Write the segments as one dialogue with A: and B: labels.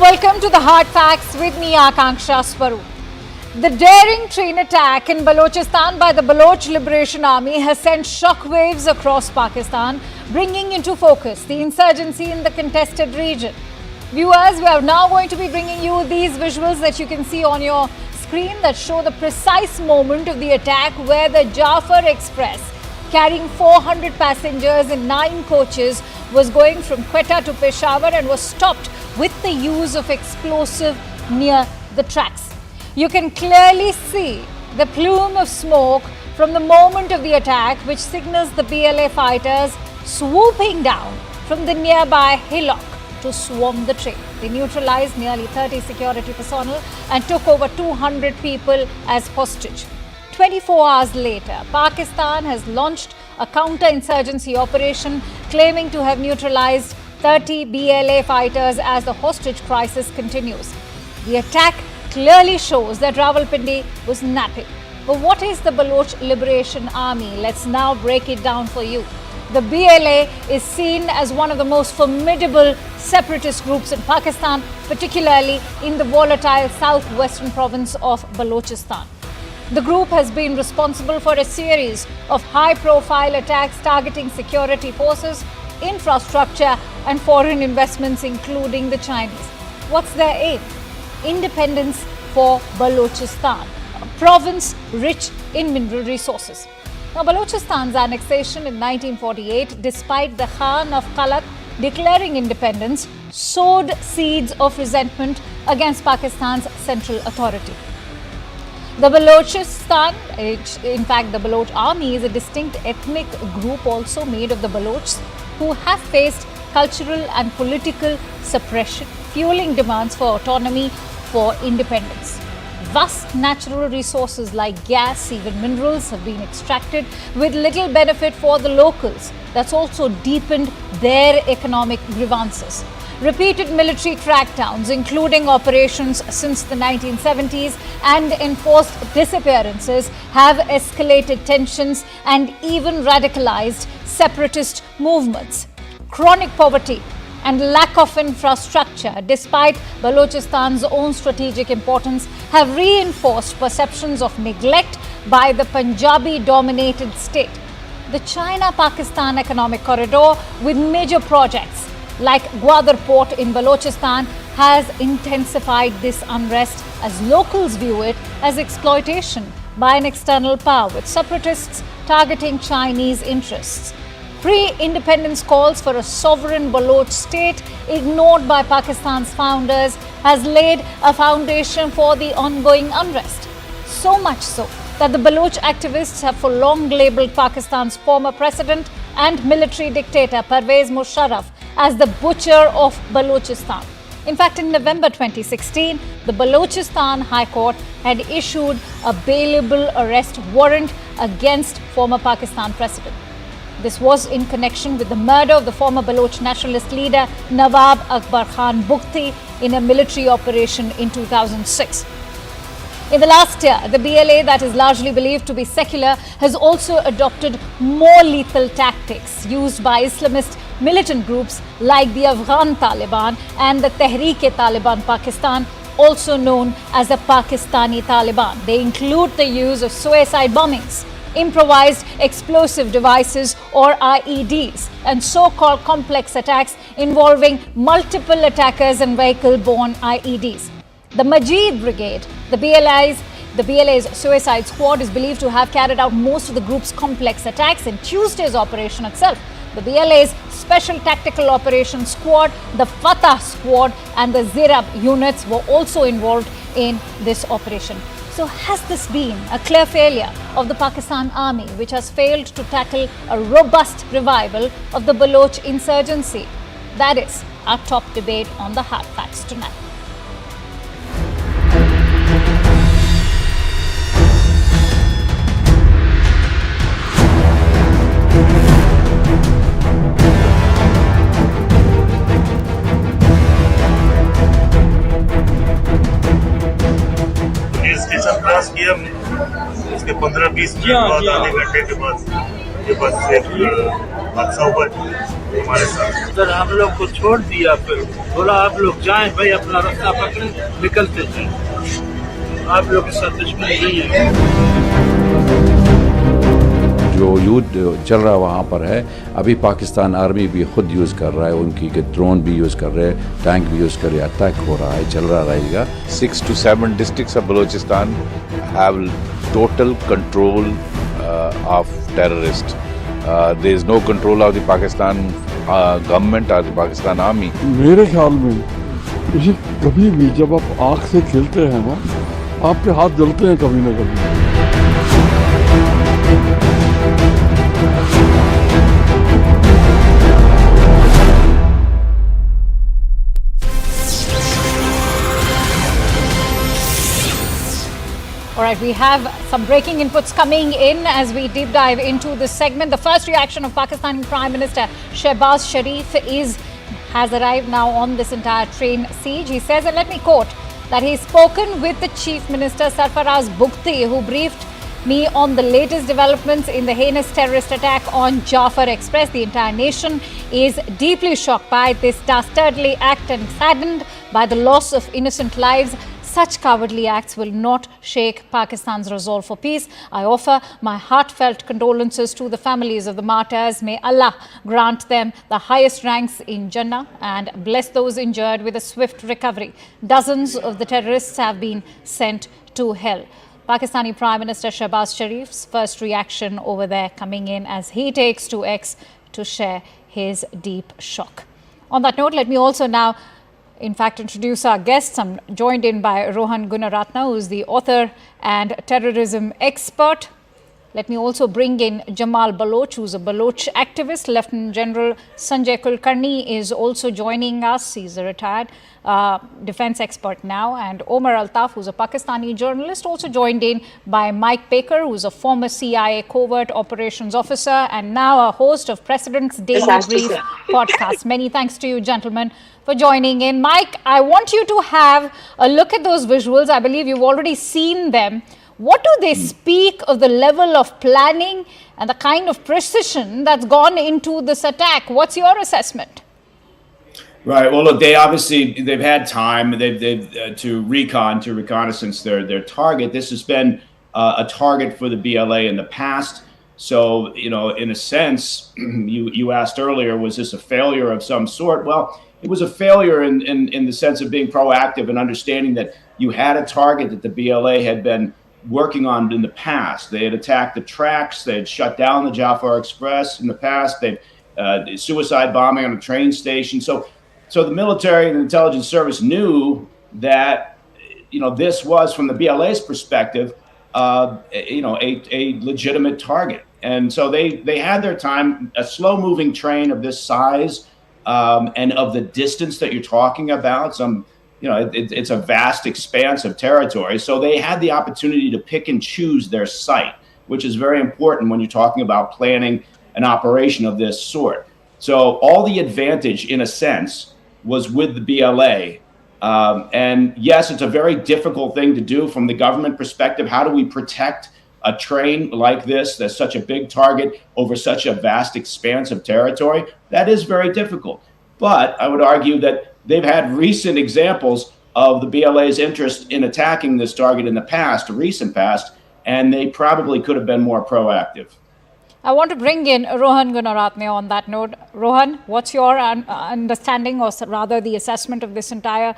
A: Welcome to the Hard Facts with me, Akanksha Swaroop. The daring train attack in Balochistan by the Baloch Liberation Army has sent shockwaves across Pakistan, bringing into focus the insurgency in the contested region. Viewers, we are now going to be bringing you these visuals that you can see on your screen that show the precise moment of the attack where the Jafar Express, carrying 400 passengers in 9 coaches, was going from Quetta to Peshawar and was stopped with the use of explosive near the tracks. You can clearly see the plume of smoke from the moment of the attack, which signals the BLA fighters swooping down from the nearby hillock to swarm the train. They neutralized nearly 30 security personnel and took over 200 people as hostage. 24 hours later, Pakistan has launched a counter-insurgency operation claiming to have neutralized 30 BLA fighters as the hostage crisis continues. The attack clearly shows that Rawalpindi was napping. But what is the Baloch Liberation Army? Let's now break it down for you. The BLA is seen as one of the most formidable separatist groups in Pakistan, particularly in the volatile southwestern province of Balochistan. The group has been responsible for a series of high-profile attacks targeting security forces, infrastructure and foreign investments, including the Chinese. What's their aim? Independence for Balochistan, a province rich in mineral resources. Now, Balochistan's annexation in 1948, despite the Khan of Kalat declaring independence, sowed seeds of resentment against Pakistan's central authority. The Balochistan, in fact, the Baloch army is a distinct ethnic group also made of the Balochs who have faced cultural and political suppression, fueling demands for autonomy for independence. Vast natural resources like gas, even minerals, have been extracted with little benefit for the locals. That's also deepened their economic grievances. Repeated military crackdowns, including operations since the 1970s and enforced disappearances, have escalated tensions and even radicalized separatist movements. Chronic poverty and lack of infrastructure, despite Balochistan's own strategic importance, have reinforced perceptions of neglect by the Punjabi-dominated state. The China-Pakistan Economic Corridor, with major projects like Gwadar Port in Balochistan, has intensified this unrest as locals view it as exploitation by an external power, with separatists targeting Chinese interests. Pre-independence calls for a sovereign Baloch state, ignored by Pakistan's founders, has laid a foundation for the ongoing unrest. So much so that the Baloch activists have for long labelled Pakistan's former president and military dictator Pervez Musharraf as the butcher of Balochistan. In fact, in November 2016, the Balochistan High Court had issued a bailable arrest warrant against former Pakistan president. This was in connection with the murder of the former Baloch nationalist leader Nawab Akbar Khan Bukhti in a military operation in 2006. In the last year, the BLA, that is largely believed to be secular, has also adopted more lethal tactics used by Islamist militant groups like the Afghan Taliban and the Tehreek-e-Taliban Pakistan, also known as the Pakistani Taliban. They include the use of suicide bombings, improvised explosive devices or IEDs, and so-called complex attacks involving multiple attackers and vehicle-borne IEDs. The Majid Brigade, the BLA's suicide squad, is believed to have carried out most of the group's complex attacks in Tuesday's operation itself. The BLA's Special Tactical Operations Squad, the Fatah Squad and the Zirab units were also involved in this operation. So has this been a clear failure of the Pakistan Army, which has failed to tackle a robust revival of the Baloch insurgency? That is our top debate on the Hard Facts tonight.
B: Station cross किया हमने, उसके 15-20 minute बाद, आधे घंटे के बाद ये बस से हादसा हुआ। हमारे साथ।
C: सर हम लोग को छोड़ दिया, फिर बोला आप लोग जाएं भाई, अपना रास्ता पकड़े, निकलते थे। आप लोग के साथ दुश्मनी नहीं है।
D: जो युद्ध चल रहा वहाँ पर है, अभी पाकिस्तान आर्मी भी खुद यूज़ कर रहा है, उनकी ड्रोन भी यूज़ कर रहे हैं, टैंक भी यूज़ कर रहे हैं, अटैक हो रहा है, चल रहा रहेगा।
E: 6 to 7 districts of Balochistan have total control of terrorists. There is no control of the Pakistan government or the Pakistan army.
F: मेरे ख्याल में इसे कभी भी जब आप आग से खेलते हैं ना, आपके हाथ जलते हैं कभी ना कभी।
A: All right, we have some breaking inputs coming in as we deep dive into this segment. The first reaction of Pakistani Prime Minister Shehbaz Sharif has arrived now on this entire train siege. He says, and let me quote, that he's spoken with the Chief Minister Sarfaraz Bugti, who briefed me on the latest developments in the heinous terrorist attack on Jafar Express. The entire nation is deeply shocked by this dastardly act and saddened by the loss of innocent lives. Such cowardly acts will not shake Pakistan's resolve for peace. I offer my heartfelt condolences to the families of the martyrs. May Allah grant them the highest ranks in Jannah and bless those injured with a swift recovery. Dozens of the terrorists have been sent to hell. Pakistani Prime Minister Shehbaz Sharif's first reaction over there coming in as he takes to X to share his deep shock. On that note, let me also now introduce our guests. I'm joined in by Rohan Gunaratna, who is the author and terrorism expert. Let me also bring in Jamal Baloch, who's a Baloch activist. Lieutenant General Sanjay Kulkarni is also joining us. He's a retired defense expert now. And Omar Altaf, who's a Pakistani journalist, also joined in by Mike Baker, who's a former CIA covert operations officer and now a host of President's Daily Brief podcast. Many thanks to you, gentlemen, for joining in. Mike, I want you to have a look at those visuals. I believe you've already seen them. What do they speak of the level of planning and the kind of precision that's gone into this attack? What's your assessment?
G: Right. Well, look, they've had time to reconnaissance their target. This has been a target for the BLA in the past. So, in a sense, you asked earlier, was this a failure of some sort? Well, it was a failure in the sense of being proactive and understanding that you had a target that the BLA had been working on in the past. They had attacked the tracks. They had shut down the Jafar Express in the past. They've suicide bombing on a train station. So the military and the intelligence service knew that, this was, from the BLA's perspective, a legitimate target. And so they had their time. A slow-moving train of this size and of the distance that you're talking about, it's a vast expanse of territory. So they had the opportunity to pick and choose their site, which is very important when you're talking about planning an operation of this sort. So all the advantage, in a sense, was with the BLA. And yes, it's a very difficult thing to do from the government perspective. How do we protect a train like this, that's such a big target over such a vast expanse of territory? That is very difficult. But I would argue that they've had recent examples of the BLA's interest in attacking this target in the past, recent past, and they probably could have been more proactive.
A: I want to bring in Rohan Gunaratne on that note. Rohan, what's your understanding, or rather the assessment of this entire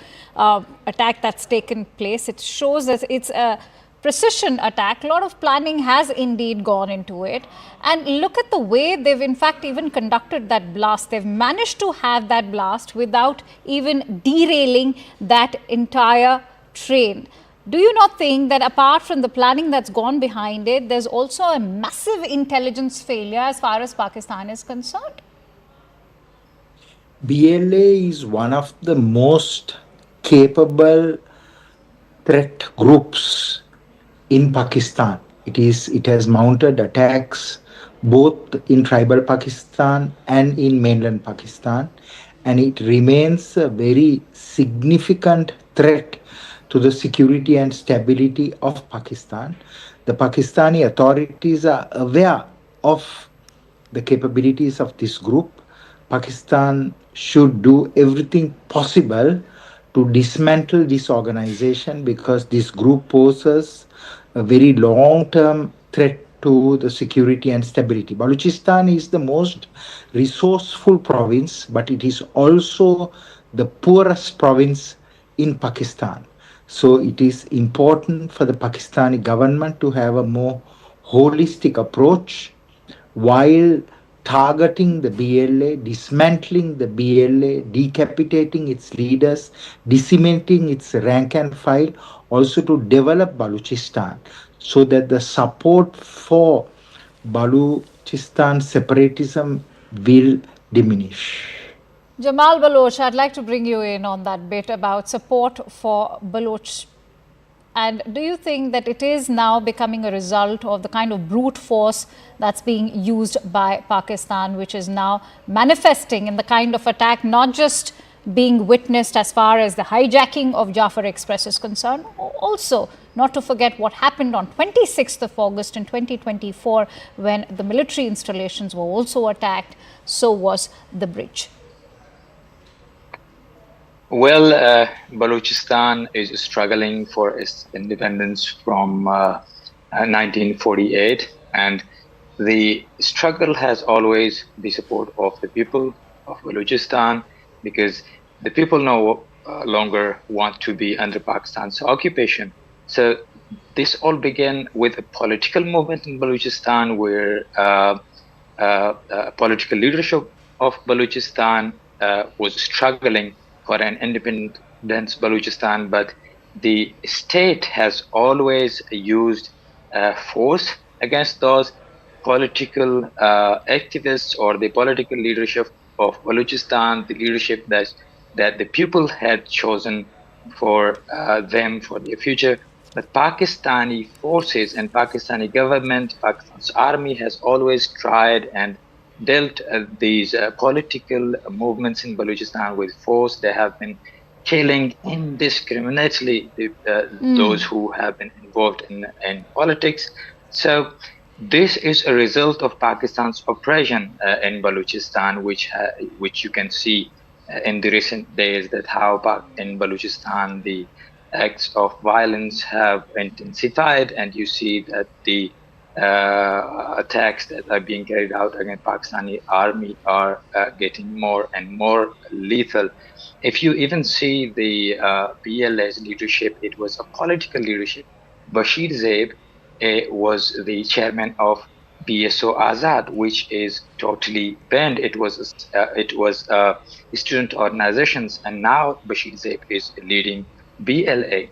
A: attack that's taken place? It shows that it's a precision attack. A lot of planning has indeed gone into it. And look at the way they've in fact even conducted that blast. They've managed to have that blast without even derailing that entire train. Do you not think that apart from the planning that's gone behind it, there's also a massive intelligence failure as far as Pakistan is concerned?
H: BLA is one of the most capable threat groups in Pakistan. It has mounted attacks both in tribal Pakistan and in mainland Pakistan, and it remains a very significant threat to the security and stability of Pakistan. The Pakistani authorities are aware of the capabilities of this group. Pakistan should do everything possible to dismantle this organization, because this group poses a very long-term threat to the security and stability. Balochistan is the most resourceful province, but it is also the poorest province in Pakistan. So it is important for the Pakistani government to have a more holistic approach while targeting the BLA, dismantling the BLA, decapitating its leaders, decimating its rank and file, also to develop Balochistan so that the support for Balochistan separatism will diminish.
A: Jamal Baloch, I'd like to bring you in on that bit about support for Baloch. And do you think that it is now becoming a result of the kind of brute force that's being used by Pakistan, which is now manifesting in the kind of attack, not just being witnessed as far as the hijacking of Jafar Express is concerned, also not to forget what happened on 26th of August in 2024 when the military installations were also attacked, so was the bridge.
I: Well, Balochistan is struggling for its independence from 1948, and the struggle has always the support of the people of Balochistan, because the people no longer want to be under Pakistan's occupation. So this all began with a political movement in Balochistan, where political leadership of Balochistan was struggling for an independent Balochistan, but the state has always used force against those political activists or the political leadership of Balochistan, the leadership that the people had chosen for them for their future. But Pakistani forces and Pakistani government, Pakistan's army has always tried and dealt these political movements in Balochistan with force. They have been killing indiscriminately those who have been involved in politics. So this is a result of Pakistan's oppression in Balochistan, which you can see in the recent days, that how in Balochistan the acts of violence have intensified, and you see that the attacks that are being carried out against Pakistani army are getting more and more lethal. If you even see the BLA's leadership, it was a political leadership. Bashir Zaib was the chairman of BSO Azad, which is totally banned. It was student organizations, and now Bashir Zaib is leading BLA,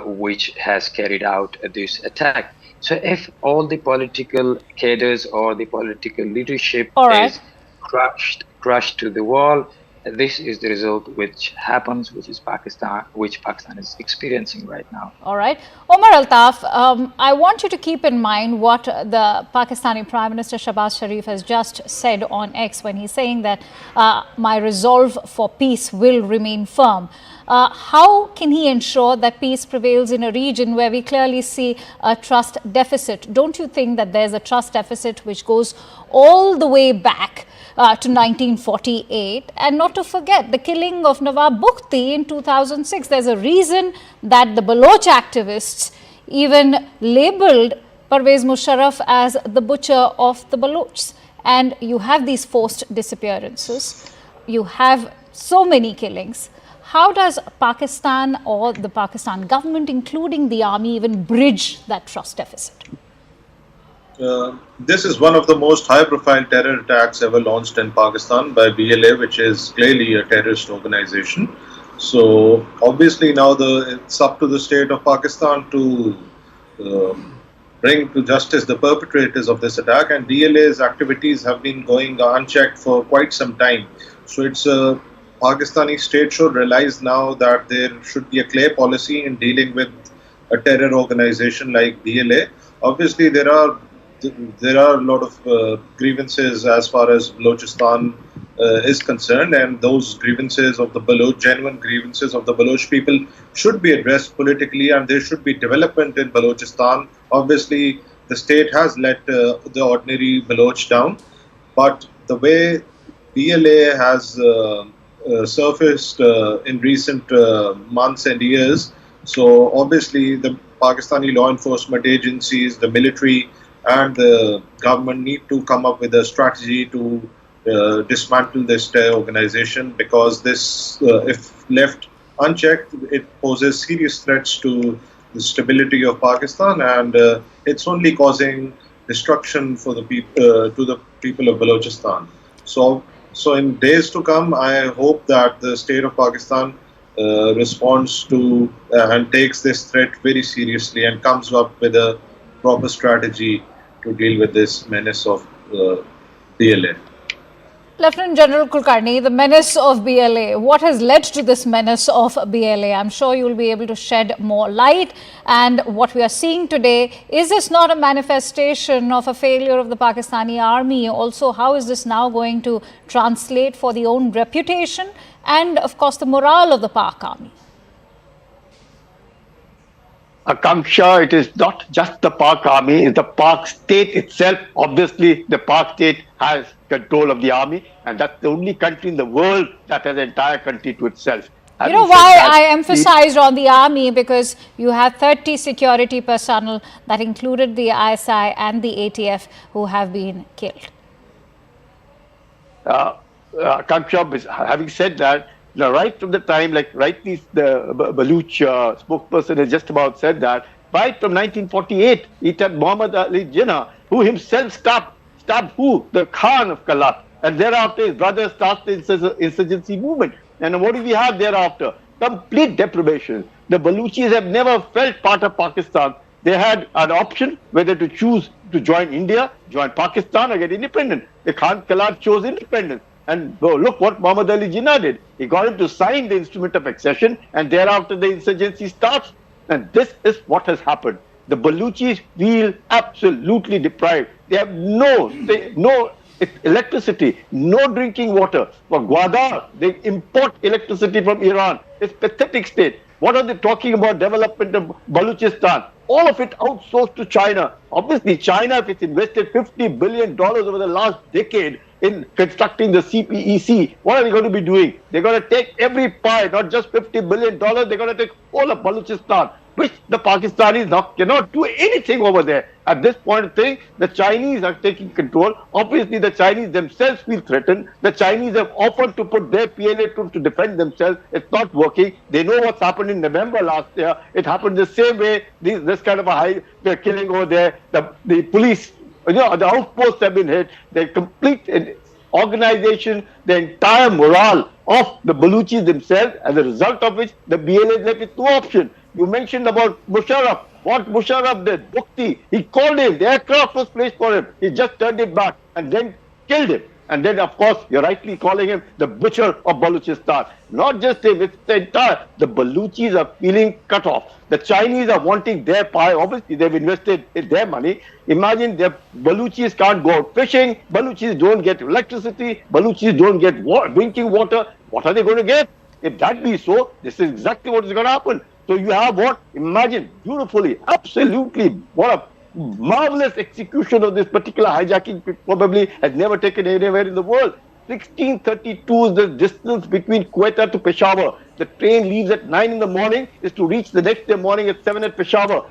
I: which has carried out this attack. So if all the political cadres or the political leadership is crushed to the wall, this is the result which happens, which Pakistan is experiencing right now.
A: All right. Omar Altaf, I want you to keep in mind what the Pakistani Prime Minister Shahbaz Sharif has just said on X when he's saying that my resolve for peace will remain firm. How can he ensure that peace prevails in a region where we clearly see a trust deficit? Don't you think that there's a trust deficit which goes all the way back to 1948, and not to forget the killing of Nawab Bukti in 2006. There's a reason that the Baloch activists even labelled Pervez Musharraf as the butcher of the Balochs. And you have these forced disappearances, you have so many killings. How does Pakistan or the Pakistan government, including the army, even bridge that trust deficit?
J: This is one of the most high-profile terror attacks ever launched in Pakistan by BLA, which is clearly a terrorist organization. So obviously now it's up to the state of Pakistan to bring to justice the perpetrators of this attack, and BLA's activities have been going unchecked for quite some time. So it's a Pakistani state should realize now that there should be a clear policy in dealing with a terror organization like BLA. Obviously there are a lot of grievances as far as Balochistan is concerned, and those grievances of the Baloch, genuine grievances of the Baloch people, should be addressed politically, and there should be development in Balochistan. Obviously, the state has let the ordinary Baloch down, but the way BLA has surfaced in recent months and years. So obviously the Pakistani law enforcement agencies, the military and the government need to come up with a strategy to dismantle this terror organization, because this, if left unchecked, it poses serious threats to the stability of Pakistan, and it's only causing destruction for the to the people of Balochistan. So in days to come, I hope that the state of Pakistan responds to and takes this threat very seriously and comes up with a proper strategy to deal with this menace of BLA.
A: Lieutenant General Kulkarni, the menace of BLA, what has led to this menace of BLA? I'm sure you will be able to shed more light. And what we are seeing today, is this not a manifestation of a failure of the Pakistani army? Also, how is this now going to translate for the own reputation and, of course, the morale of the Pak army?
K: Akanksha, it is not just the Pak army, it's the Pak state itself. Obviously, the Pak state has control of the army, and that's the only country in the world that has an entire country to itself.
A: You know why I emphasized on the army? Because you have 30 security personnel that included the ISI and the ATF who have been killed.
K: Akanksha, having said that, right from the time, like rightly the Baloch spokesperson has just about said that, right from 1948, it had Muhammad Ali Jinnah, who himself stabbed who? The Khan of Kalat. And thereafter his brother started the insurgency movement. And what do we have thereafter? Complete deprivation. The Balochis have never felt part of Pakistan. They had an option whether to choose to join India, join Pakistan, or get independent. The Khan Kalat chose independence. And look what Muhammad Ali Jinnah did. He got him to sign the instrument of accession, and thereafter the insurgency starts. And this is what has happened. The Balochis feel absolutely deprived. They have no electricity, no drinking water. For Gwadar, they import electricity from Iran. It's pathetic state. What are they talking about development of Balochistan? All of it outsourced to China. Obviously, China, if it's invested $50 billion over the last decade in constructing the CPEC, what are they going to be doing? They're going to take every pie, not just $50 billion, they're going to take all of Balochistan, which the Pakistanis now cannot do anything over there. At this point of thing, the Chinese are taking control. Obviously, the Chinese themselves feel threatened. The Chinese have offered to put their PLA troops to defend themselves. It's not working. They know what's happened in November last year. It happened the same way. This kind of they're killing over there. The police, the outposts have been hit. The complete organization, the entire morale of the Balochis themselves, as a result of which the BLA is left with no option. You mentioned about Musharraf. What Musharraf did, Bukti, he called him, the aircraft was placed for him. He just turned it back and then killed him. And then, of course, you're rightly calling him the butcher of Balochistan. Not just him, it's the entire, the Balochis are feeling cut off. The Chinese are wanting their pie. Obviously, they've invested their money. Imagine the Balochis can't go out fishing. Balochis don't get electricity. Balochis don't get drinking water. What are they going to get? If that be so, this is exactly what is going to happen. So you have what? Imagine, beautifully, absolutely, what a marvelous execution of this particular hijacking, probably has never taken anywhere in the world. 1632 is the distance between Quetta to Peshawar. The train leaves at 9 in the morning, is to reach the next day morning at 7 at Peshawar.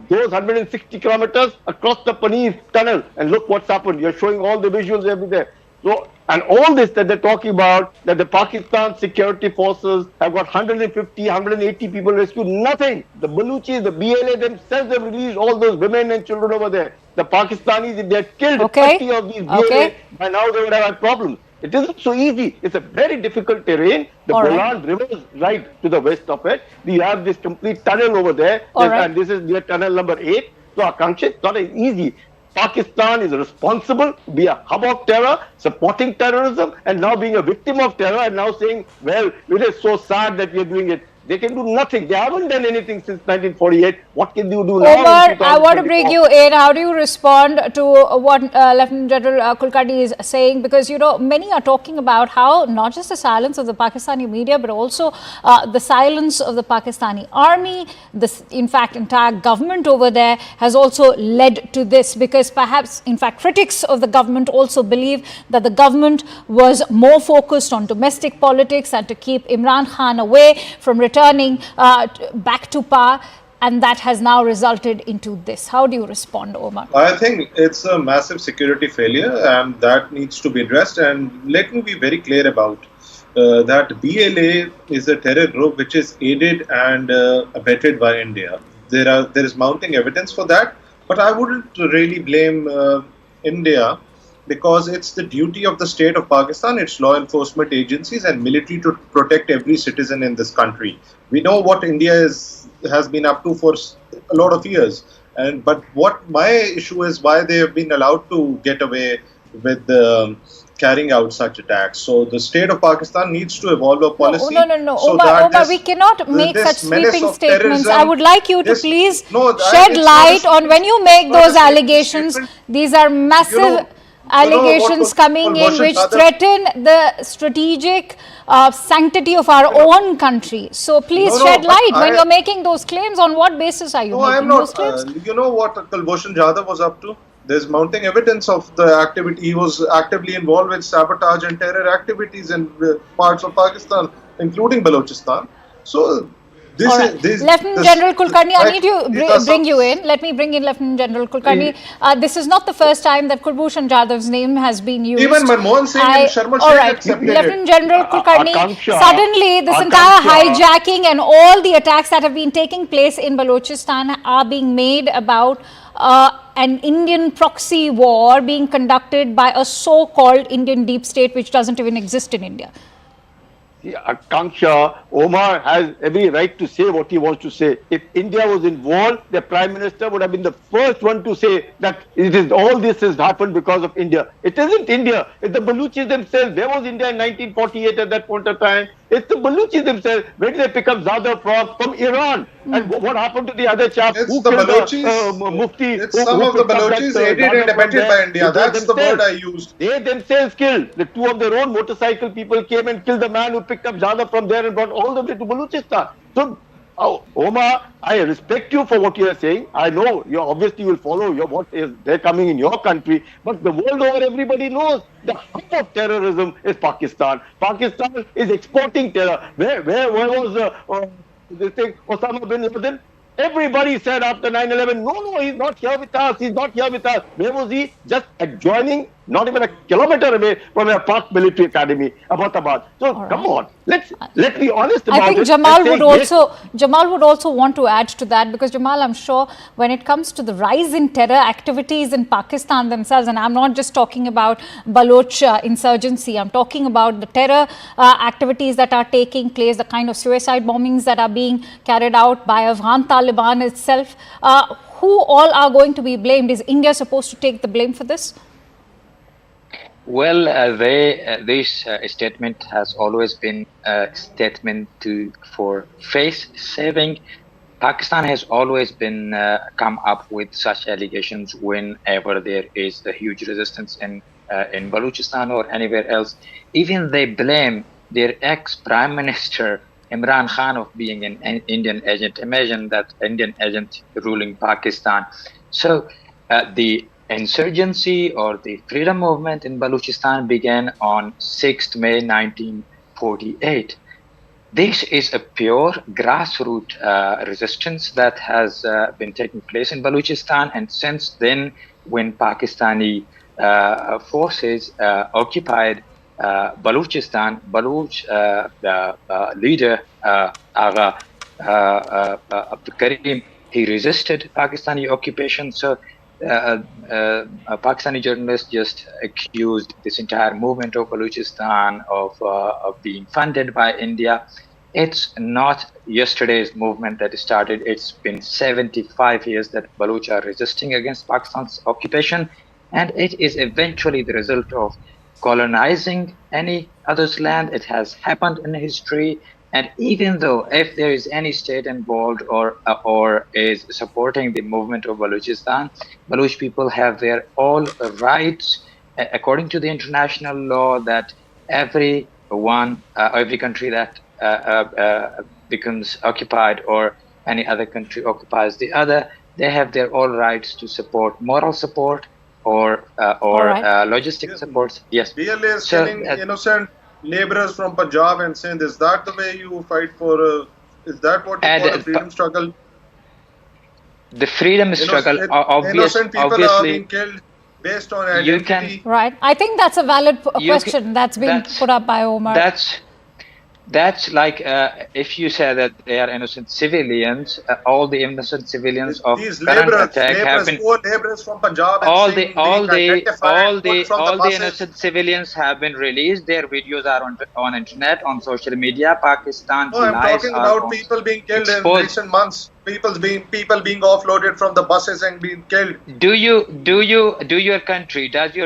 K: Those 160 kilometers across the Panir tunnel, and look what's happened. You're showing all the visuals everywhere. So, and all this that they're talking about, that the Pakistan security forces have got 150, 180 people rescued, nothing. The Balochis, the BLA themselves have released all those women and children over there. The Pakistanis, if they had killed 30 of these BLA, by now they would have had problems. It isn't so easy. It's a very difficult terrain. The Bolan River is right to the west of it. We have this complete tunnel over there, and this is near tunnel number 8. So, Akanksha, it's not easy. Pakistan is responsible to be a hub of terror, supporting terrorism, and now being a victim of terror, and now saying, well, it is so sad that we are doing it. They can do nothing. They haven't done anything since 1948. What can you do now?
A: Omar, I want to bring you in. How do you respond to what Lieutenant General Kulkarni is saying? Because, many are talking about how not just the silence of the Pakistani media, but also the silence of the Pakistani army, in fact, entire government over there has also led to this, because perhaps, in fact, critics of the government also believe that the government was more focused on domestic politics and to keep Imran Khan away from returning back to power, and that has now resulted into this. How do you respond, Omar?
J: I think it's a massive security failure and that needs to be addressed. And let me be very clear about that BLA is a terror group which is aided and abetted by India. There is mounting evidence for that, but I wouldn't really blame India, because it's the duty of the state of Pakistan, its law enforcement agencies and military to protect every citizen in this country. We know what India has been up to for a lot of years. But what my issue is, why they have been allowed to get away with carrying out such attacks. So the state of Pakistan needs to evolve a policy.
A: No.
J: So
A: Omar, we cannot make such sweeping statements. I would like you to please shed light on when you make those allegations. These are massive allegations coming in which threaten the strategic sanctity of our own country. So please shed light when you're making those claims. On what basis are you making those claims?
J: You know what Kulbhushan Jadhav was up to? There's mounting evidence of the activity. He was actively involved with sabotage and terror activities in parts of Pakistan, including Balochistan. So
A: Lieutenant General Kulkarni, I need to bring you in. Let me bring in Lieutenant General Kulkarni. This is not the first time that Kulbhushan Jadhav's name has been used.
J: Even Manmohan Singh and Sharma Sheikh accepted it.
A: Lieutenant General Kulkarni, suddenly this entire hijacking and all the attacks that have been taking place in Balochistan are being made about an Indian proxy war being conducted by a so-called Indian deep state which doesn't even exist in India.
K: Akanksha, Omar has every right to say what he wants to say. If India was involved, the Prime Minister would have been the first one to say that all this has happened because of India. It isn't India. It's the Balochis themselves. Where was India in 1948 at that point of time? It's the Balochis themselves. Where did they pick up Zada from Iran? And what happened to the other chap?
J: It's the Balochis.
K: Mufti.
J: It's some of the Balochis aided and abetted by India. That's the word I used.
K: They themselves killed. The two of their own motorcycle people came and killed the man who picked up Zada from there and brought all the way to Balochistan. So, Omar, I respect you for what you are saying. I know you obviously will follow what is they're coming in your country, but the world over, everybody knows the hub of terrorism is Pakistan. Pakistan is exporting terror. Where was this thing, Osama bin Laden? Everybody said after 9/11, no, he's not here with us. He's not here with us. Where was he? Just adjoining, not even a kilometer away from a Pak military academy, Abbottabad. So come on, let's be honest about it.
A: I think Jamal would also want to add to that, because Jamal, I'm sure when it comes to the rise in terror activities in Pakistan themselves, and I'm not just talking about Baloch insurgency, I'm talking about the terror activities that are taking place, the kind of suicide bombings that are being carried out by Afghan Taliban itself. Who all are going to be blamed? Is India supposed to take the blame for this?
I: Well, this statement has always been a statement for face saving. Pakistan has always been come up with such allegations whenever there is a huge resistance in Balochistan or anywhere else. Even they blame their ex-prime minister Imran Khan of being an Indian agent. Imagine that Indian agent ruling Pakistan. So the insurgency or the freedom movement in Balochistan began on 6th May 1948. This is a pure grassroots resistance that has been taking place in Balochistan, and since then, when Pakistani forces occupied Balochistan, Baloch the leader Agha Abdul Karim, he resisted Pakistani occupation. So Pakistani journalists just accused this entire movement of Balochistan of being funded by India. It's not yesterday's movement that started. It's been 75 years that Baloch are resisting against Pakistan's occupation, and it is eventually the result of colonizing any other's land. It has happened in history. And even though if there is any state involved or is supporting the movement of Balochistan, Baloch people have their all rights according to the international law that every country that becomes occupied or any other country occupies the other, they have their all rights to support moral support or logistic supports. Yes.
J: BLA is killing innocent laborers from Punjab and Sindh. Is that the way you fight for? Is that what you call a freedom struggle?
I: The freedom struggle,
J: innocent people are being killed based on identity.
A: Right. I think that's a valid question that's been put up by Omar.
I: That's like if you say that they are innocent civilians, all the innocent civilians of
J: these
I: current attack have been
J: poor laborers from Punjab.
I: All the innocent civilians have been released. Their videos are on internet, on social media. Pakistan.
J: No, I'm talking about people being killed in recent months. People being offloaded from the buses and being killed.
I: Does your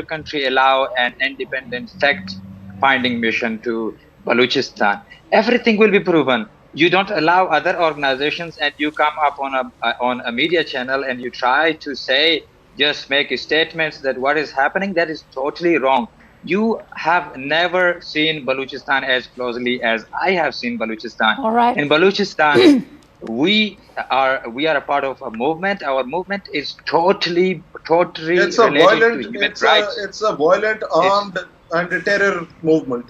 I: country allow an independent fact-finding mission to Balochistan? Everything will be proven. You don't allow other organizations, and you come up on a media channel and you try to say, just make statements that what is happening. That is totally wrong. You have never seen Balochistan as closely as I have seen Balochistan.
A: All right.
I: In Balochistan, we are a part of a movement. Our movement is totally
J: it's
I: related to human rights.
J: It's a violent, armed, anti-terror movement.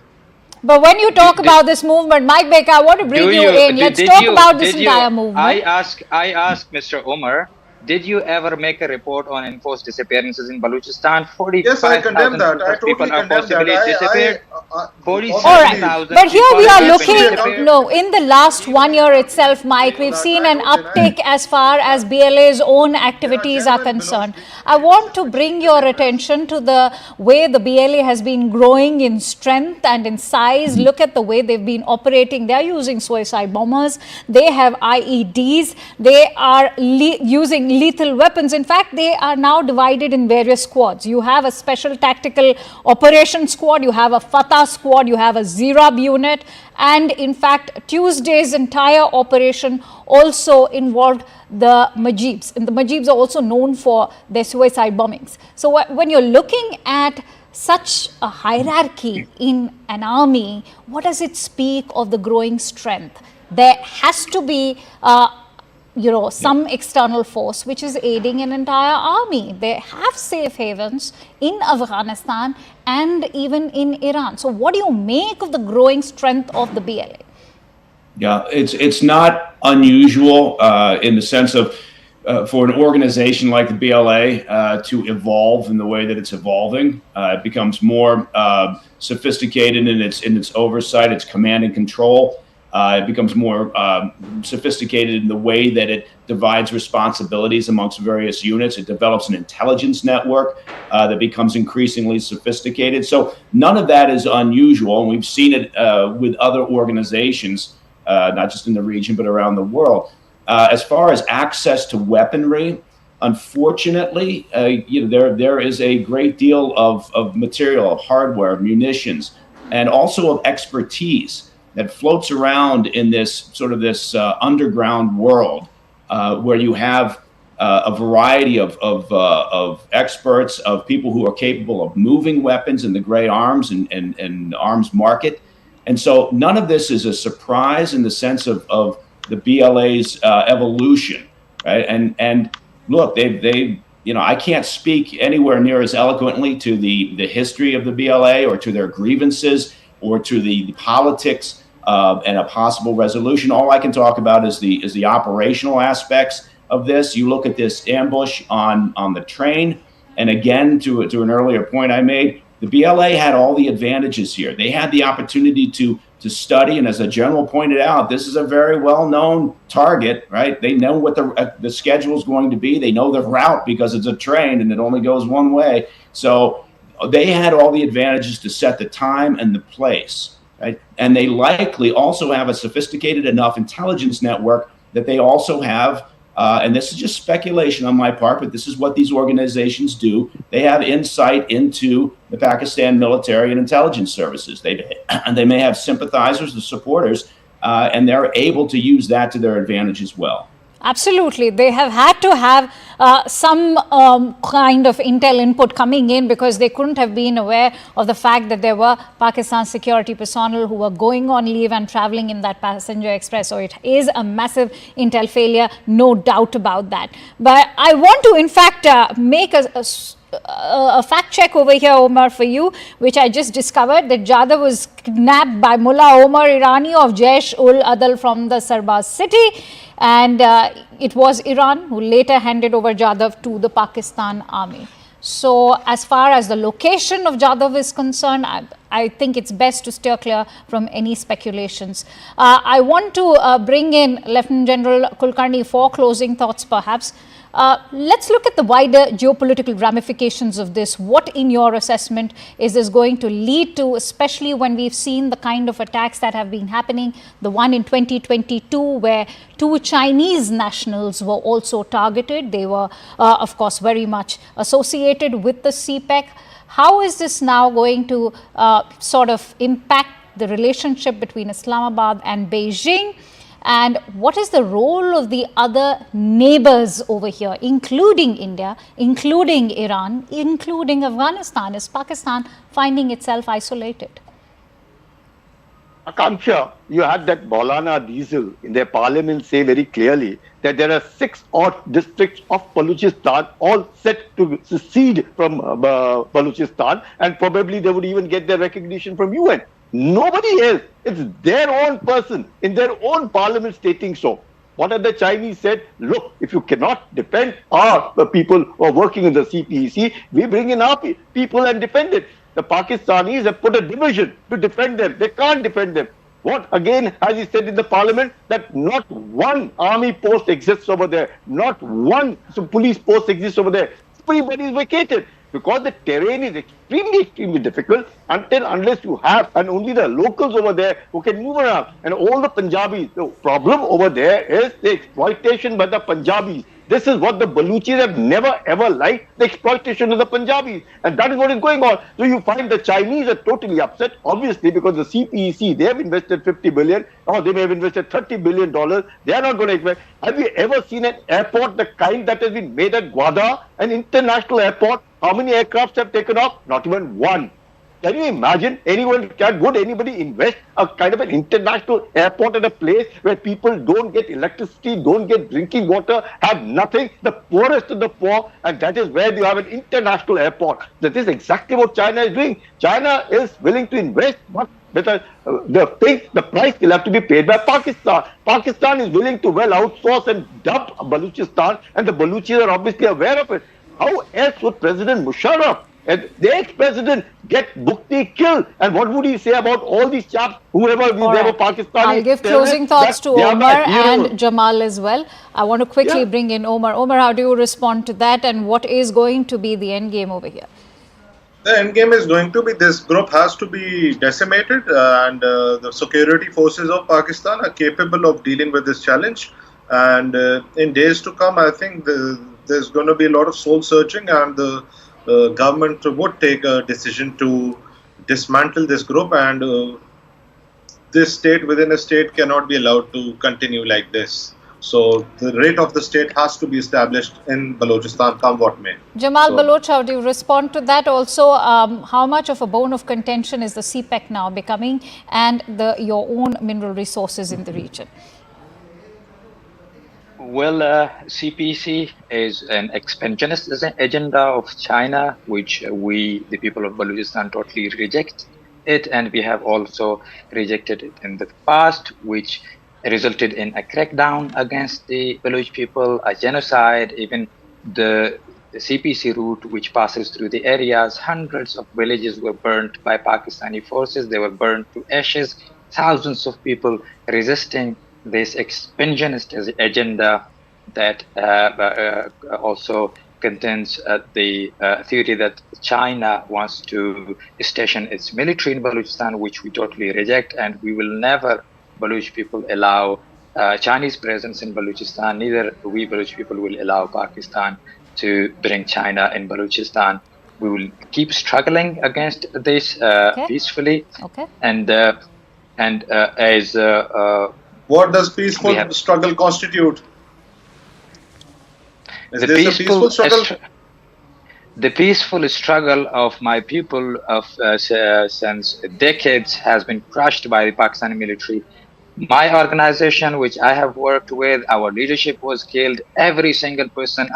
A: But when you talk about this movement, Mike Baker, I want to bring you in. Let's talk about this entire movement.
I: I ask Mr. Umar, did you ever make a report on enforced disappearances in Balochistan? 45,000
J: yes, I condemn that. I totally
I: people are
J: condemn
I: forcibly
J: that.
I: disappeared.
A: All right, but here we are looking, in the last 1 year itself, Mike, we've seen an uptick as far as BLA's own activities are concerned. I want to bring your attention to the way the BLA has been growing in strength and in size. Look at the way they've been operating. They're using suicide bombers. They have IEDs. They are using lethal weapons. In fact, they are now divided in various squads. You have a special tactical operation squad. You have a Fatah squad. You have a Zirab unit. And in fact, Tuesday's entire operation also involved the Majibs. And the Majibs are also known for their suicide bombings. So when you're looking at such a hierarchy in an army, what does it speak of the growing strength? There has to be some external force which is aiding an entire army. They have safe havens in Afghanistan and even in Iran. So what do you make of the growing strength of the BLA?
G: Yeah, it's not unusual in the sense of for an organization like the BLA to evolve in the way that it's evolving. It becomes more sophisticated in its oversight, its command and control. It becomes more sophisticated in the way that it divides responsibilities amongst various units. It develops an intelligence network that becomes increasingly sophisticated. So none of that is unusual. And we've seen it with other organizations, not just in the region, but around the world. As far as access to weaponry, unfortunately, there is a great deal of material, of hardware, munitions, and also of expertise that floats around in this underground world where you have a variety of experts, of people who are capable of moving weapons in the gray arms and arms market. And so none of this is a surprise in the sense of the BLA's evolution, right? And look, I can't speak anywhere near as eloquently to the history of the BLA or to their grievances or to the politics and a possible resolution. All I can talk about is the operational aspects of this. You look at this ambush on the train, and again, to an earlier point I made, the BLA had all the advantages here. They had the opportunity to study, and as the general pointed out, this is a very well-known target, right? They know what the schedule is going to be. They know the route because it's a train and it only goes one way. So they had all the advantages to set the time and the place. Right? And they likely also have a sophisticated enough intelligence network that they also have, and this is just speculation on my part, but this is what these organizations do. They have insight into the Pakistan military and intelligence services. They may have sympathizers, the supporters, and they're able to use that to their advantage as well.
A: Absolutely. They have had to have some kind of intel input coming in, because they couldn't have been aware of the fact that there were Pakistan security personnel who were going on leave and traveling in that passenger express. So it is a massive intel failure, no doubt about that. But I want to, in fact, make a fact check over here, Omar, for you, which I just discovered, that Jadhav was kidnapped by Mullah Omar Irani of Jaish-ul-Adl from the Sarbaz city, and it was Iran who later handed over Jadhav to the Pakistan army. So as far as the location of Jadhav is concerned, I think it's best to steer clear from any speculations. I want to bring in Lieutenant General Kulkarni for closing thoughts, perhaps. Let's look at the wider geopolitical ramifications of this. What, in your assessment, is this going to lead to, especially when we've seen the kind of attacks that have been happening, the one in 2022 where 2 Chinese nationals were also targeted. They were, of course, very much associated with the CPEC. How is this now going to sort of impact the relationship between Islamabad and Beijing? And what is the role of the other neighbors over here, including India, including Iran, including Afghanistan? Is Pakistan finding itself isolated?
K: Akanksha, you had that Maulana Diesel in their parliament say very clearly that there are 6 odd districts of Balochistan all set to secede from Balochistan, and probably they would even get their recognition from UN. Nobody else. It's their own person in their own parliament stating so. What have the Chinese said? Look, if you cannot defend our people who are working in the CPEC, we bring in our people and defend it. The Pakistanis have put a division to defend them. They can't defend them. What, again, as he said in the parliament, that not one army post exists over there. Not one police post exists over there. Everybody is vacated, because the terrain is extremely difficult unless you have, and only the locals over there who can move around. And all the Punjabis, the problem over there is the exploitation by the Punjabis. This is what the Balochis have never ever liked, the exploitation of the Punjabis. And that is what is going on. So you find the Chinese are totally upset, obviously, because the CPEC, they have invested 50 billion, or they may have invested $30 billion. They are not going to invest. Have you ever seen an airport the kind that has been made at Gwadar, an international airport? How many aircrafts have taken off? Not even one. Can you imagine would anybody invest a kind of an international airport at a place where people don't get electricity, don't get drinking water, have nothing, the poorest of the poor, and that is where you have an international airport. That is exactly what China is doing. China is willing to invest, but the price will have to be paid by Pakistan. Pakistan is willing to outsource and dump Balochistan, and the Balochis are obviously aware of it. How else would President Musharraf and the ex-president get Bukti killed? And what would he say about all these chaps, whoever they were Pakistani?
A: I'll give closing thoughts to Omar and Jamal as well. I want to quickly bring in Omar. Omar, how do you respond to that, and what is going to be the end game over here?
J: The end game is going to be this group has to be decimated, and the security forces of Pakistan are capable of dealing with this challenge. And in days to come, I think there's going to be a lot of soul searching, and the government would take a decision to dismantle this group, and this state within a state cannot be allowed to continue like this. So the rate of the state has to be established in Balochistan, come what may.
A: Jamal Baloch, how do you respond to that? Also, how much of a bone of contention is the CPEC now becoming, and your own mineral resources in the region?
I: Well, CPC is an expansionist agenda of China, which we, the people of Balochistan, totally reject it. And we have also rejected it in the past, which resulted in a crackdown against the Baloch people, a genocide. Even the CPC route, which passes through the areas, hundreds of villages were burnt by Pakistani forces. They were burned to ashes. Thousands of people resisting this expansionist agenda that also contains the theory that China wants to station its military in Balochistan, which we totally reject, and we will never, Baloch people, allow Chinese presence in Balochistan. Neither we Baloch people will allow Pakistan to bring China in Balochistan. We will keep struggling against this peacefully.
A: Okay.
I: And And as
J: what does peaceful struggle constitute? Is this a peaceful struggle?
I: The peaceful struggle of my people since decades has been crushed by the Pakistani military. My organization, which I have worked with, our leadership was killed. Every single person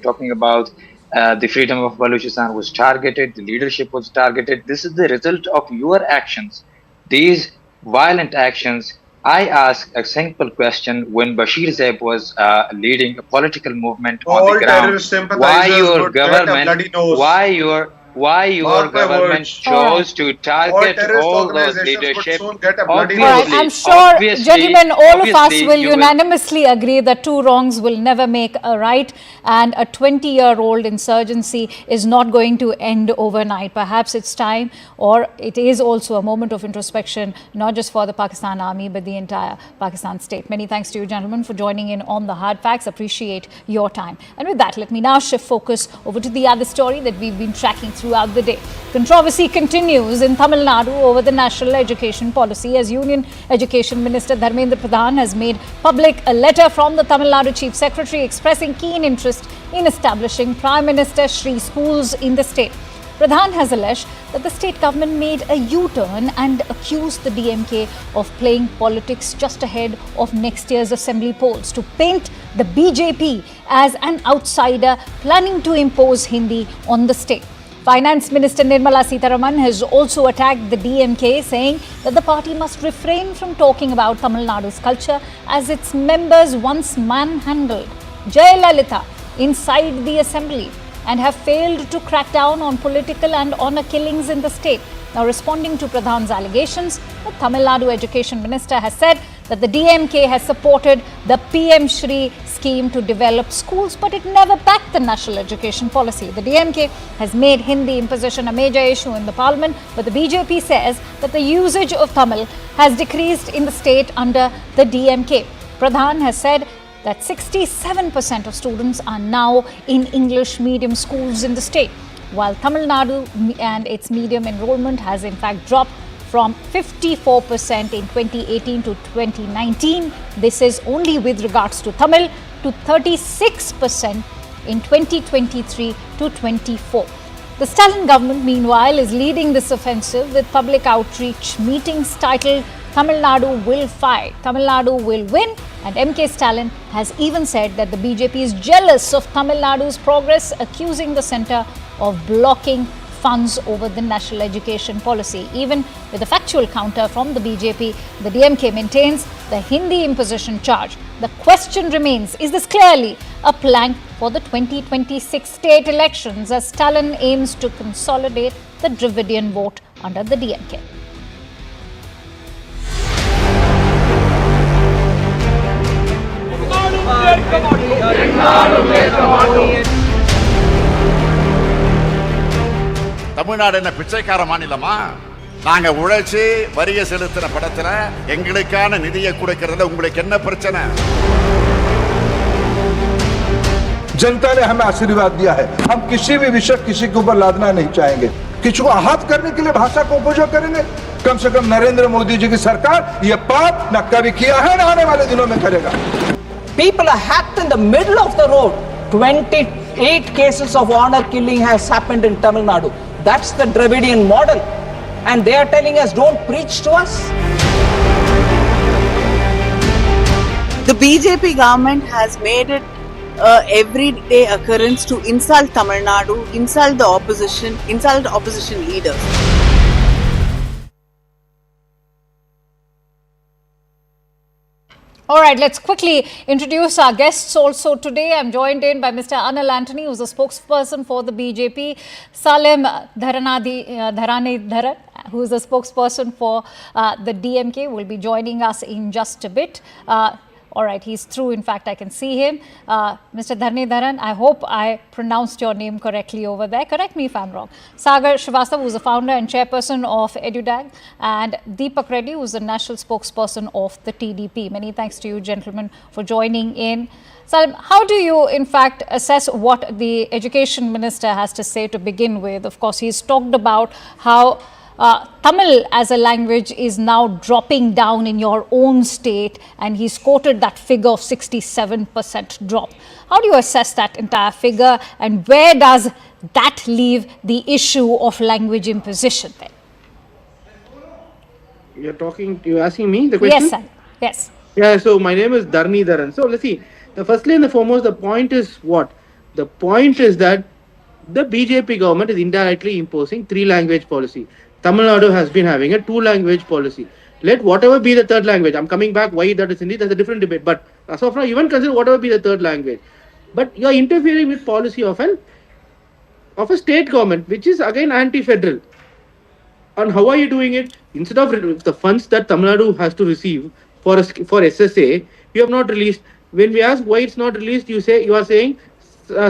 I: talking about the freedom of Balochistan was targeted. The leadership was targeted. This is the result of your actions. These violent actions. I ask a simple question: when Bashir Zaib was leading a political movement on the ground, why your government, why your government chose to target all those leadership?
A: I'm sure, gentlemen, all of us will unanimously agree that two wrongs will never make a right, and a 20-year-old insurgency is not going to end overnight. Perhaps it's time, or it is also a moment of introspection, not just for the Pakistan Army, but the entire Pakistan state. Many thanks to you, gentlemen, for joining in on the Hard Facts. Appreciate your time. And with that, let me now shift focus over to the other story that we've been tracking throughout the day. Controversy continues in Tamil Nadu over the national education policy as Union Education Minister Dharmendra Pradhan has made public a letter from the Tamil Nadu Chief Secretary expressing keen interest in establishing Prime Minister Shri schools in the state. Pradhan has alleged that the state government made a U-turn and accused the DMK of playing politics just ahead of next year's assembly polls to paint the BJP as an outsider planning to impose Hindi on the state. Finance Minister Nirmala Sitharaman has also attacked the DMK, saying that the party must refrain from talking about Tamil Nadu's culture as its members once manhandled Jayalalitha inside the assembly and have failed to crack down on political and honour killings in the state. Now, responding to Pradhan's allegations, the Tamil Nadu Education Minister has said that the DMK has supported the PM Shri scheme to develop schools, but it never backed the national education policy. The DMK has made Hindi imposition a major issue in the parliament, but the BJP says that the usage of Tamil has decreased in the state under the DMK. Pradhan has said that 67% of students are now in English medium schools in the state, while Tamil Nadu and its medium enrollment has in fact dropped from 54% in 2018 to 2019. This is only with regards to Tamil, to 36% in 2023 to 24. The Stalin government, meanwhile, is leading this offensive with public outreach meetings titled Tamil Nadu will fight, Tamil Nadu will win, and MK Stalin has even said that the BJP is jealous of Tamil Nadu's progress, accusing the centre of blocking funds over the national education policy. Even with a factual counter from the BJP, the DMK maintains the Hindi imposition charge. The question remains, is this clearly a plank for the 2026 state elections as Stalin aims to consolidate the Dravidian vote under the DMK?
L: Tamil Nadu என்ன பிச்சைக்கார மாநிலமா? நாங்க உழைச்சி வரிய செலுத்தின படத்துல எங்களுக்கான நிதியை கொடுக்கறதுல உங்களுக்கு என்ன பிரச்சனை?
M: जनता ने हमें आशीर्वाद दिया है, हम किसी भी विषय किसी के ऊपर लादना नहीं चाहेंगे, किसी को आहत करने के लिए भाषा का उपयोग करेंगे। कम से कम नरेंद्र मोदी जी की सरकार ये पाप न कभी किया है, न आने वाले दिनों में करेगा।
N: People are hacked in the middle of the road. 28 cases of honor killing has happened in Tamil Nadu. That's the Dravidian model, and they are telling us don't preach to us.
O: The BJP government has made it everyday occurrence to insult Tamil Nadu, insult the opposition leaders.
A: All right, let's quickly introduce our guests also today. I'm joined in by Mr. Anil Antony, who's the spokesperson for the BJP, Salim Dharanidharan, who is the spokesperson for the DMK, will be joining us in just a bit. All right, he's through. In fact, I can see him. Mr. Dharmendra, I hope I pronounced your name correctly over there. Correct me if I'm wrong. Sagar Srivastava, who's the founder and chairperson of EduDag, and Deepak Reddy, who's the national spokesperson of the TDP. Many thanks to you, gentlemen, for joining in. Salim, how do you, in fact, assess what the Education Minister has to say to begin with? Of course, he's talked about how Tamil as a language is now dropping down in your own state, and he's quoted that figure of 67% drop. How do you assess that entire figure, and where does that leave the issue of language imposition then?
P: You're asking me the question?
A: Yes, sir. Yes.
P: Yeah, so my name is Dharmendra. So let's see. Firstly and foremost, the point is what? The point is that the BJP government is indirectly imposing 3-language policy. Tamil Nadu has been having a 2-language policy. Let whatever be the third language. I'm coming back why that is indeed, that's a different debate. But as of now, even consider whatever be the third language. But you're interfering with policy of a state government, which is again anti-federal. And how are you doing it? Instead of the funds that Tamil Nadu has to receive for SSA, you have not released. When we ask why it's not released, you are saying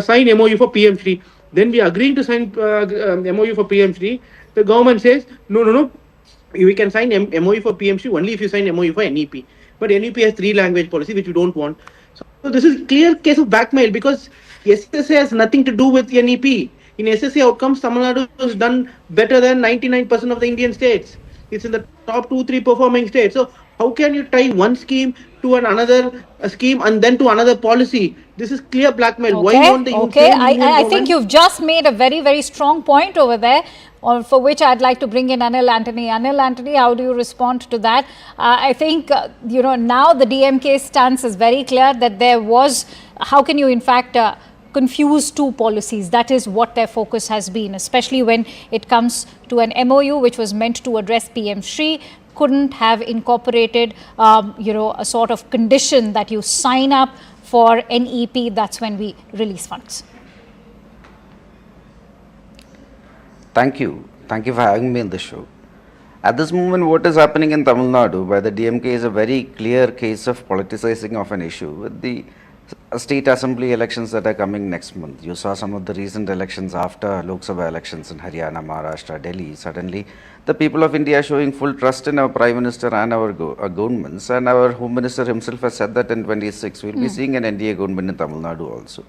P: sign MOU for PM Shri. Then we are agreeing to sign MOU for PM Shri. The government says no. We can sign MOU for PM Shri only if you sign MOU for NEP. But NEP has 3-language policy which we don't want. So this is clear case of blackmail because SSA has nothing to do with NEP. In SSA outcomes, Tamil Nadu has done better than 99% of the Indian states. It's in the top 2-3 performing states. So how can you tie one scheme to another scheme and then to another policy? This is clear blackmail. Why don't the
A: I think you've just made a very, very strong point over there, for which I'd like to bring in Anil Antony. Anil Antony, how do you respond to that? I think, now the DMK stance is very clear that there was, how can you in fact confuse two policies? That is what their focus has been, especially when it comes to an MOU which was meant to address PM Shri, couldn't have incorporated, a sort of condition that you sign up for NEP, that's when we release funds.
Q: Thank you. Thank you for having me in the show. At this moment, what is happening in Tamil Nadu by the DMK is a very clear case of politicizing of an issue with the state assembly elections that are coming next month. You saw some of the recent elections after Lok Sabha elections in Haryana, Maharashtra, Delhi. Suddenly, the people of India are showing full trust in our Prime Minister and our governments, and our Home Minister himself has said that in 26 we'll be seeing an NDA government in Tamil Nadu also.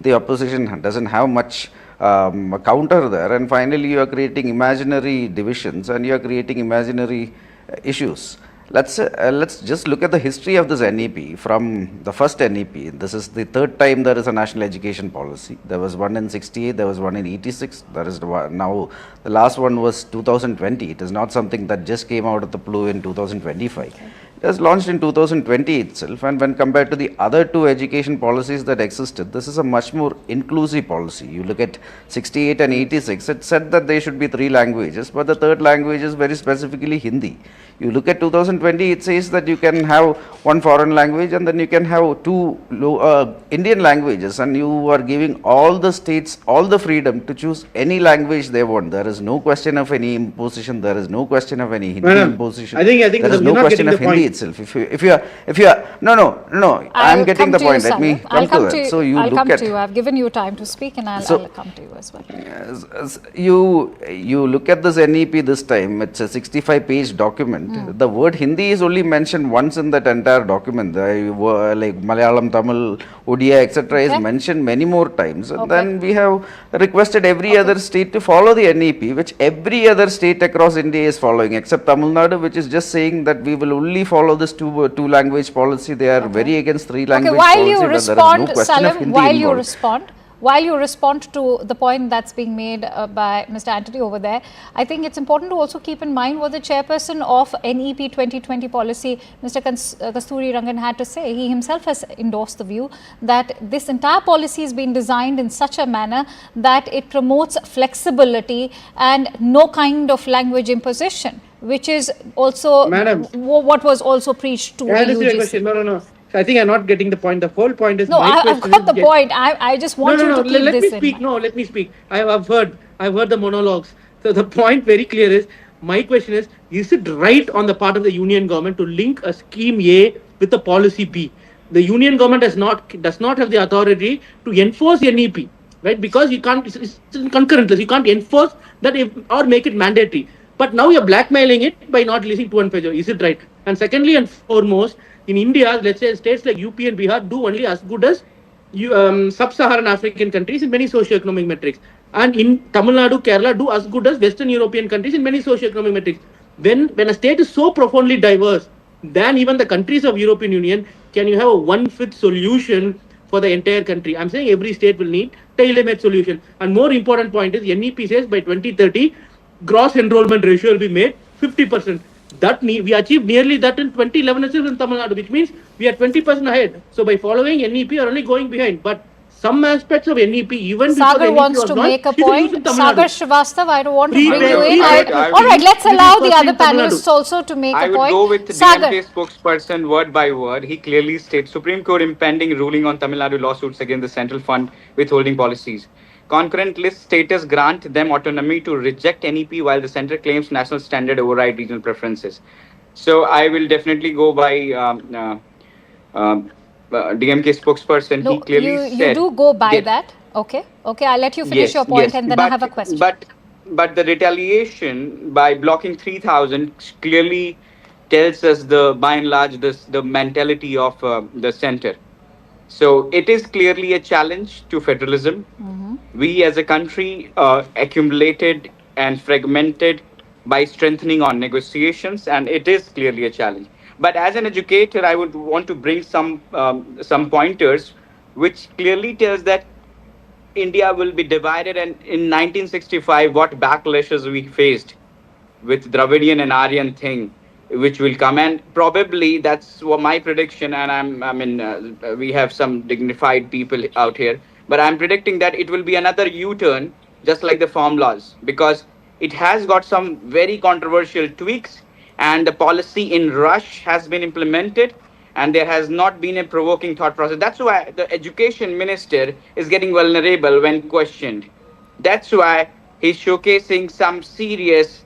Q: The opposition doesn't have much counter there, and finally you are creating imaginary divisions and you are creating imaginary issues. Let's just look at the history of this NEP from the first NEP. This is the third time there is a national education policy. There was one in 68, there was one in 86, there is now the last one was 2020. It is not something that just came out of the blue in 2025. Okay. It was launched in 2020 itself, and when compared to the other two education policies that existed, this is a much more inclusive policy. You look at 68 and 86, it said that there should be 3 languages, but the third language is very specifically Hindi. You look at 2020, it says that you can have 1 foreign language and then you can have 2 Indian languages, and you are giving all the states all the freedom to choose any language they want. There is no question of any imposition, there is no question of any Hindi imposition.
P: I think
Q: there is no question of Hindi itself. If you are no, I am getting the point. Let me come to that. So you look at.
A: I've given you time to speak, and I'll come to you as well.
Q: You look at this NEP this time. It's a 65-page document. The word Hindi is only mentioned once in that entire document. Like Malayalam, Tamil, Odia, etc. is mentioned many more times. And then we have requested every other state to follow the NEP, which every other state across India is following, except Tamil Nadu, which is just saying that we will only follow this two-language policy. They are very against 3-language
A: policy.
Q: While you
A: respond, Salim, while you respond to the point that's being made by Mr. Antony over there, I think it's important to also keep in mind what the chairperson of NEP 2020 policy, Mr. Kasturi Rangan, had to say. He himself has endorsed the view that this entire policy has been designed in such a manner that it promotes flexibility and no kind of language imposition, which is also what was also preached to the UGC.
P: No. I think I'm not getting the point. The whole point is
A: I've got the point. I just want you to keep this in mind.
P: Let me speak. I've heard the monologues. So the point very clear is, my question is it right on the part of the union government to link a scheme A with the policy B? The union government does not have the authority to enforce the NEP, right? Because you can't, it's concurrentless. You can't enforce that or make it mandatory. But now you're blackmailing it by not releasing 2 and 5. Is it right? And secondly and foremost, in India, let's say states like UP and Bihar do only as good as sub-Saharan African countries in many socio-economic metrics. And in Tamil Nadu, Kerala do as good as Western European countries in many socio-economic metrics. When a state is so profoundly diverse than even the countries of European Union, can you have a one-fit solution for the entire country? I'm saying every state will need tailor-made solution. And more important point is NEP says by 2030, gross enrollment ratio will be made 50%. That we achieved nearly that in 2011 itself in Tamil Nadu, which means we are 20% ahead. So by following NEP, we are only going behind. But some aspects of NEP, even
A: Sagar
P: before
A: wants
P: NEP
A: to
P: was
A: make a
P: launched,
A: point. Sagar Srivastav, I don't want to bring you in. All right, let's allow the other panelists also to make a point.
R: I would go with
A: Sagar.
R: DMK spokesperson word by word. He clearly states Supreme Court impending ruling on Tamil Nadu lawsuits against the central fund withholding policies. Concurrent list status grant them autonomy to reject NEP while the center claims national standard override regional preferences. So I will definitely go by DMK spokesperson.
A: No,
R: he clearly
A: you
R: said
A: do go by that. Okay, I'll let you finish your point and then I have a question.
R: But the retaliation by blocking 3,000 clearly tells us by and large the mentality of the center. So it is clearly a challenge to federalism. We as a country accumulated and fragmented by strengthening on negotiations, and it is clearly a challenge. But as an educator, I would want to bring some pointers which clearly tells that India will be divided, and in 1965, what backlashes we faced with Dravidian and Aryan thing, which will come, and probably that's what my prediction. And we have some dignified people out here, but I'm predicting that it will be another U-turn, just like the farm laws, because it has got some very controversial tweaks, and the policy in rush has been implemented, and there has not been a provoking thought process. That's why the education minister is getting vulnerable when questioned. That's why he's showcasing some serious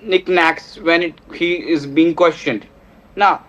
R: knickknacks when he is being questioned. Now,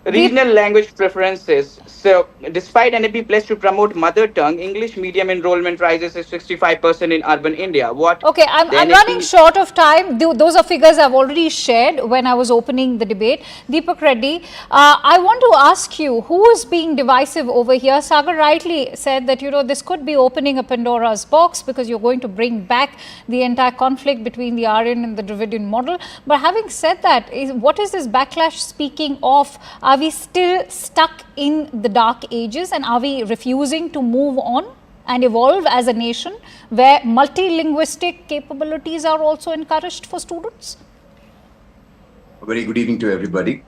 R: regional language preferences. So, despite NAP pledge to promote mother tongue, English medium enrollment rises to 65% in urban India.
A: Okay, I'm running short of time. Those are figures I've already shared when I was opening the debate. Deepak Reddy, I want to ask you, who is being divisive over here? Sagar rightly said that, this could be opening a Pandora's box because you're going to bring back the entire conflict between the Aryan and the Dravidian model. But having said that, what is this backlash speaking of? Are we still stuck in the dark ages, and are we refusing to move on and evolve as a nation where multilinguistic capabilities are also encouraged for students?
S: A very good evening to everybody.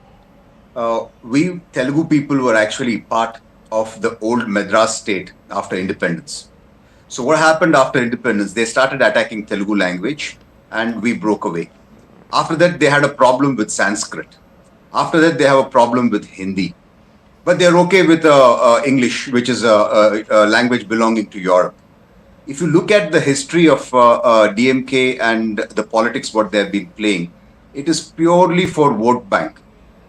S: We Telugu people were actually part of the old Madras state after independence. So what happened after independence? They started attacking Telugu language and we broke away. After that, they had a problem with Sanskrit. After that, they have a problem with Hindi. But they're okay with English, which is a language belonging to Europe. If you look at the history of DMK and the politics, what they've been playing, it is purely for vote bank.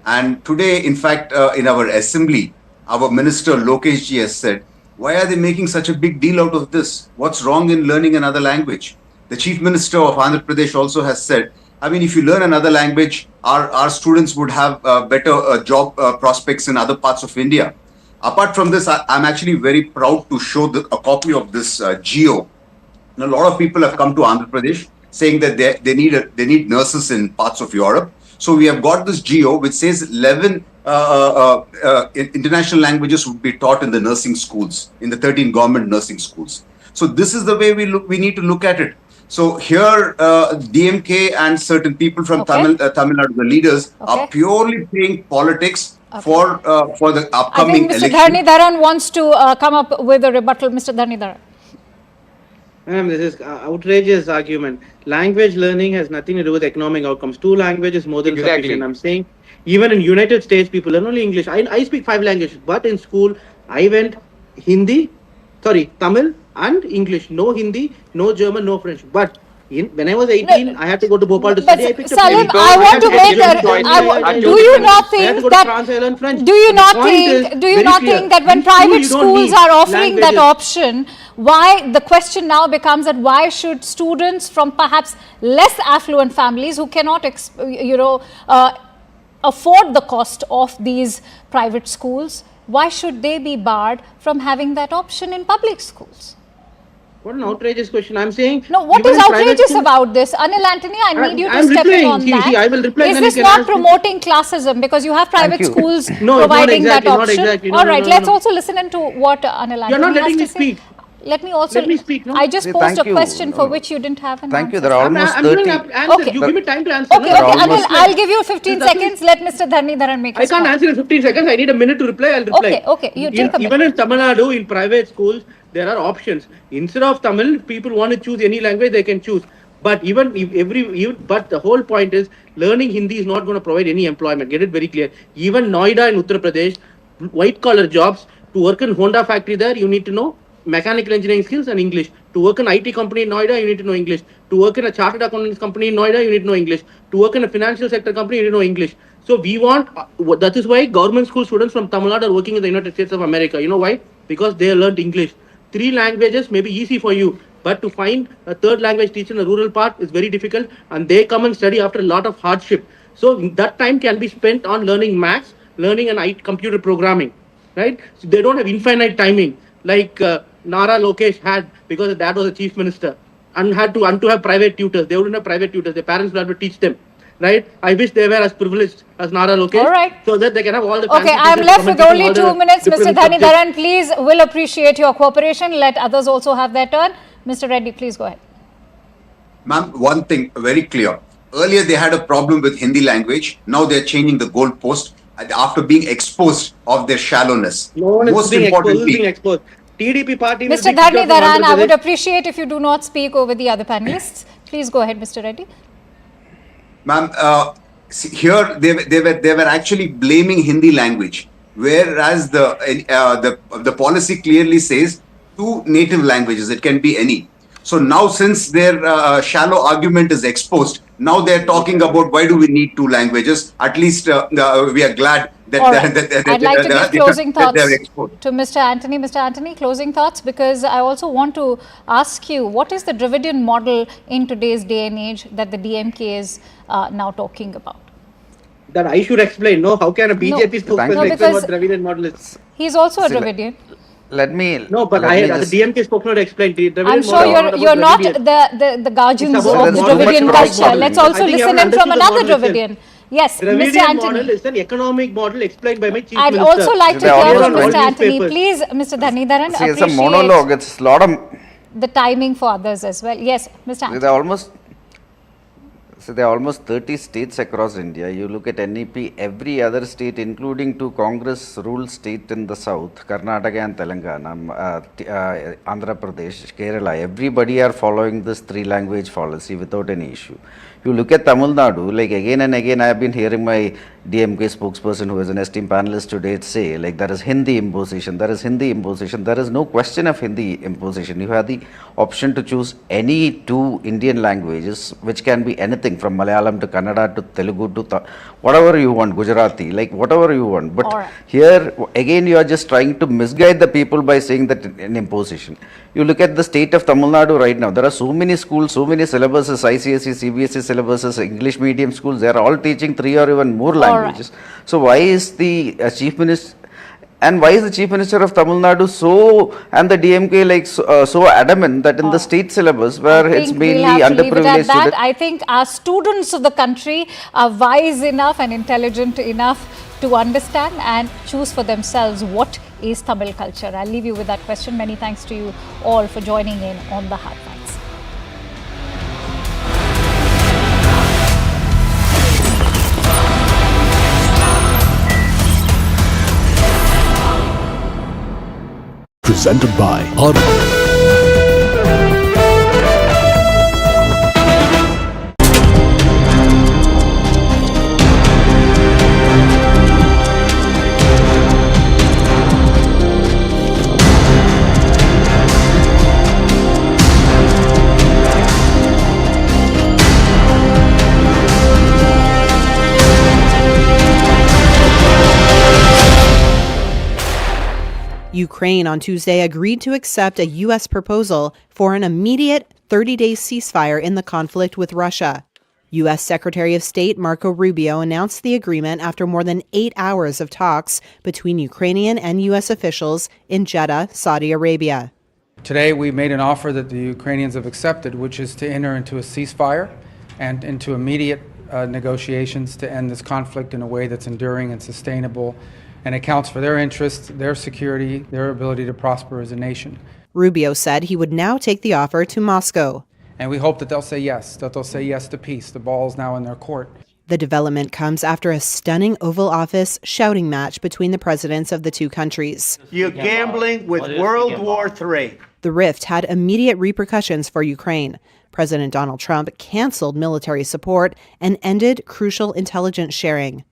S: And today, in fact, in our assembly, our minister Lokesh ji has said, why are they making such a big deal out of this? What's wrong in learning another language? The chief minister of Andhra Pradesh also has said, if you learn another language, our students would have better job prospects in other parts of India. Apart from this, I'm actually very proud to show a copy of this geo. A lot of people have come to Andhra Pradesh saying that they need nurses in parts of Europe. So we have got this geo which says 11 international languages would be taught in the nursing schools, in the 13 government nursing schools. So this is the way we need to look at it. So here, DMK and certain people from Tamil Nadu, the leaders, are purely playing politics for the upcoming election.
A: I think Mr. Dharmendra wants to come up with a rebuttal. Mr. Dharmendra.
P: Ma'am, this is outrageous argument. Language learning has nothing to do with economic outcomes. 2 languages is more than sufficient. I'm saying even in United States, people learn only English. I speak 5 languages, but in school, I went Tamil and English. No Hindi, no German, no French. But when I was 18, I had to go to Bhopal to study. I picked up
A: Salim, I want to make do you not think that when private schools are offering that option, why the question now becomes that why should students from perhaps less affluent families who cannot afford the cost of these private schools why should they be barred from having that option in public schools?
P: What an outrageous question. I'm saying.
A: No, what is outrageous about this? Anil Antony, I need you to step in on that.
P: I will reply.
A: Is this not promoting classism? Because you have private schools
P: no,
A: providing
P: exactly,
A: that option.
P: Not exactly.
A: All right, let's also listen into what Anil Antony
P: You're not letting me
A: has to
P: speak.
A: say. Let me speak. No? I just posed a question for which you didn't have an answer.
Q: Thank you. There are almost 30.
A: Okay.
P: You give me time to answer.
A: Okay, Anil, I'll give you 15 seconds. Let Mr. Dharmendra make his
P: I can't answer in 15 seconds. I need a minute to reply. I'll reply.
A: Okay. You take a minute.
P: Even in Tamil Nadu, in private schools, there are options. Instead of Tamil, people want to choose any language, they can choose. But but the whole point is, learning Hindi is not going to provide any employment. Get it very clear. Even Noida in Uttar Pradesh, white collar jobs, to work in Honda factory there, you need to know mechanical engineering skills and English. To work in IT company in Noida, you need to know English. To work in a chartered accountants company in Noida, you need to know English. To work in a financial sector company, you need to know English. So we want, that is why government school students from Tamil Nadu are working in the United States of America. You know why? Because they learned English. 3 languages may be easy for you, but to find a 3rd language teacher in a rural part is very difficult, and they come and study after a lot of hardship. So that time can be spent on learning maths, learning and computer programming, right? So they don't have infinite timing like Nara Lokesh had, because his dad was a chief minister and had to have private tutors. They wouldn't have private tutors. Their parents would have to teach them, right? I wish they were as privileged as Nara Lokesh.
A: All right.
P: So that they can have all the.
A: Okay, I'm left with only 2 minutes. Mr. Dharmendra, please, will appreciate your cooperation. Let others also have their turn. Mr. Reddy, please go ahead.
S: Ma'am, one thing very clear. Earlier they had a problem with Hindi language. Now they're changing the goalpost after being exposed of their shallowness.
P: No one is being exposed. TDP party.
A: Mr. Dharmendra, I would appreciate if you do not speak over the other panelists. Please go ahead, Mr. Reddy.
S: Ma'am, here they were actually blaming Hindi language, whereas the policy clearly says 2 native languages. It can be any. So now, since their shallow argument is exposed, now they're talking about why do we need 2 languages? At least we are glad that,
A: I'd like to give closing thoughts to Mr. Antony. Mr. Antony, closing thoughts, because I also want to ask you, what is the Dravidian model in today's day and age that the DMK is now talking about?
P: That I should explain. No, how can a BJP spokesperson explain what Dravidian model is?
A: He's also a Dravidian.
P: No, but the DMK spokesman explained.
A: I'm sure you're not the guardians of the Dravidian culture. Let's also listen in from another Dravidian. Yes, Mr. Antony.
P: Model is an economic model explained by my chief
A: I'd
P: minister.
A: also like to hear from Mr. Antony. Please, Mr. Dharmendra,
Q: See, it's a monologue. It's a lot of
A: the timing for others as well. Yes, Mr. Antony.
Q: There are almost 30 states across India. You look at NEP, every other state, including 2 Congress-ruled states in the south, Karnataka and Telangana, Andhra Pradesh, Kerala, everybody are following this 3-language policy without any issue. You look at Tamil Nadu, like again and again, I have been hearing my DMK spokesperson, who is an esteemed panelist today, say, like, there is Hindi imposition, there is Hindi imposition. There is no question of Hindi imposition. You have the option to choose any 2 Indian languages, which can be anything from Malayalam to Kannada to Telugu to whatever you want, Gujarati, like whatever you want. But here, again, you are just trying to misguide the people by saying that an imposition. You look at the state of Tamil Nadu right now, there are so many schools, so many syllabuses, ICSE, CBSE syllabuses, English medium schools, they are all teaching 3 or even more languages. So why is the Chief Minister, and why is the Chief Minister of Tamil Nadu and the DMK like so adamant that in the state syllabus where it's mainly underprivileged students?
A: I think our students of the country are wise enough and intelligent enough to understand and choose for themselves what is Tamil culture. I'll leave you with that question. Many thanks to you all for joining in on the Hard Facts.
T: Presented by Audible.
U: Ukraine on Tuesday agreed to accept a U.S. proposal for an immediate 30-day ceasefire in the conflict with Russia. U.S. Secretary of State Marco Rubio announced the agreement after more than 8 hours of talks between Ukrainian and U.S. officials in Jeddah, Saudi Arabia.
T: Today we made an offer that the Ukrainians have accepted, which is to enter into a ceasefire and into immediate negotiations to end this conflict in a way that's enduring and sustainable and accounts for their interests, their security, their ability to prosper as a nation.
U: Rubio said he would now take the offer to Moscow.
T: And we hope that they'll say yes, to peace. The ball is now in their court.
U: The development comes after a stunning Oval Office shouting match between the presidents of the two countries.
V: You're gambling with World War III.
U: The rift had immediate repercussions for Ukraine. President Donald Trump canceled military support and ended crucial intelligence sharing.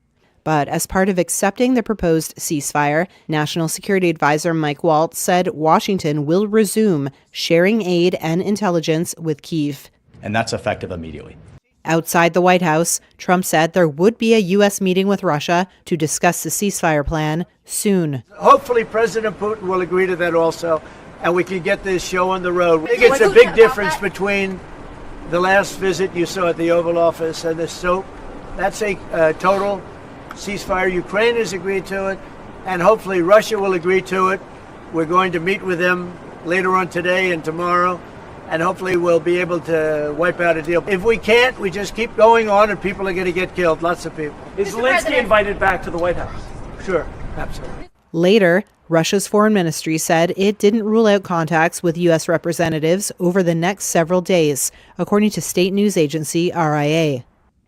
U: But as part of accepting the proposed ceasefire, National Security Advisor Mike Waltz said Washington will resume sharing aid and intelligence with Kyiv.
W: And that's effective immediately.
U: Outside the White House, Trump said there would be a U.S. meeting with Russia to discuss the ceasefire plan soon.
V: Hopefully President Putin will agree to that also, and we can get this show on the road. I think it's a big difference between the last visit you saw at the Oval Office and this. So that's a total ceasefire. Ukraine has agreed to it, and hopefully Russia will agree to it. We're going to meet with them later on today and tomorrow, and hopefully we'll be able to wipe out a deal. If we can't, we just keep going on and people are going to get killed, lots of people.
X: Is Zelensky invited back to the White House?
V: Sure, absolutely.
U: Later, Russia's foreign ministry said it didn't rule out contacts with U.S. representatives over the next several days, according to state news agency RIA.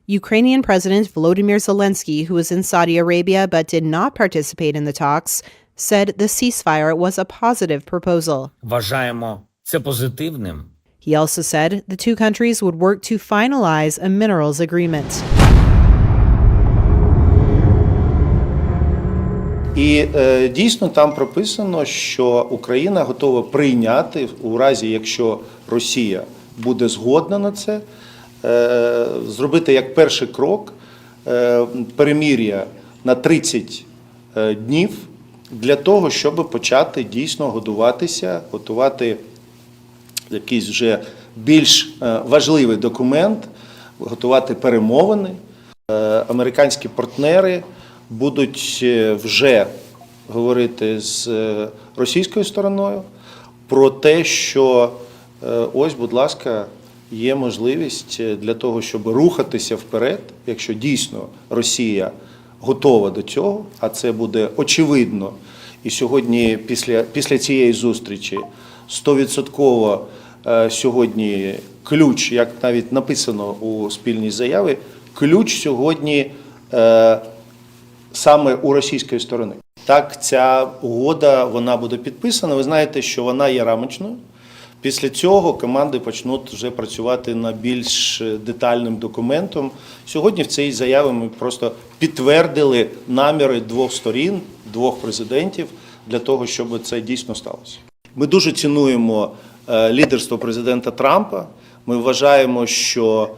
U: Ukrainian President Volodymyr Zelensky, who was in Saudi Arabia but did not participate in the talks, said the ceasefire was a positive proposal.
Y: Вважаємо це позитивним.
U: He also said the two countries would work to finalize a minerals agreement.
Z: І дійсно там прописано, що Україна готова прийняти у разі, якщо Росія буде згодна на це, зробити як перший крок перемир'я на 30 днів для того, щоб почати дійсно готувати якийсь вже більш важливий документ, готувати перемовини. Американські партнери будуть вже говорити з російською стороною про те, що ось, будь ласка, є можливість для того, щоб рухатися вперед, якщо дійсно Росія готова до цього, а це буде очевидно. І сьогодні, після цієї зустрічі, 100% сьогодні ключ, як навіть написано у спільній заяві, ключ сьогодні саме у російської сторони. Так, ця угода, вона буде підписана. Ви знаєте, що вона є рамочною. Після цього команди почнуть вже працювати над більш детальним документом. Сьогодні в цій заяві ми просто підтвердили наміри двох сторін, двох президентів, для того, щоб це дійсно сталося. Ми дуже цінуємо лідерство президента Трампа. Ми вважаємо, що